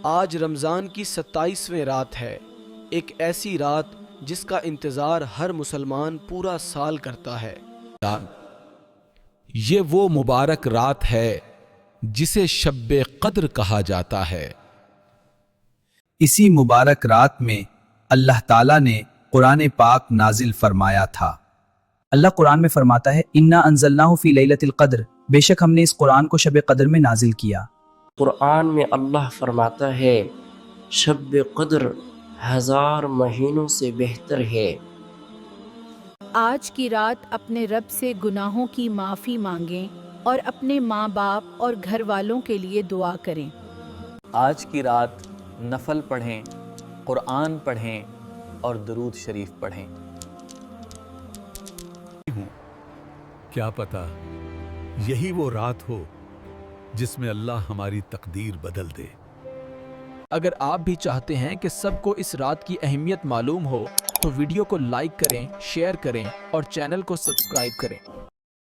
آج رمضان کی 27ویں رات ہے، ایک ایسی رات جس کا انتظار ہر مسلمان پورا سال کرتا ہے۔ یہ وہ مبارک رات ہے جسے شب قدر کہا جاتا ہے۔ اسی مبارک رات میں اللہ تعالیٰ نے قرآن پاک نازل فرمایا تھا۔ اللہ قرآن میں فرماتا ہے اِنَّا أَنزَلْنَاهُ فِي لَيْلَةِ الْقَدْرِ، بے شک ہم نے اس قرآن کو شب قدر میں نازل کیا۔ قرآن میں اللہ فرماتا ہے شب قدر 1000 مہینوں سے بہتر ہے۔ آج کی رات اپنے رب سے گناہوں کی معافی مانگیں اور اپنے ماں باپ اور گھر والوں کے لیے دعا کریں۔ آج کی رات نفل پڑھیں، قرآن پڑھیں اور درود شریف پڑھیں۔ کیا پتا یہی وہ رات ہو جس میں اللہ ہماری تقدیر بدل دے۔ اگر آپ بھی چاہتے ہیں کہ سب کو اس رات کی اہمیت معلوم ہو تو ویڈیو کو لائک کریں، شیئر کریں اور چینل کو سبسکرائب کریں۔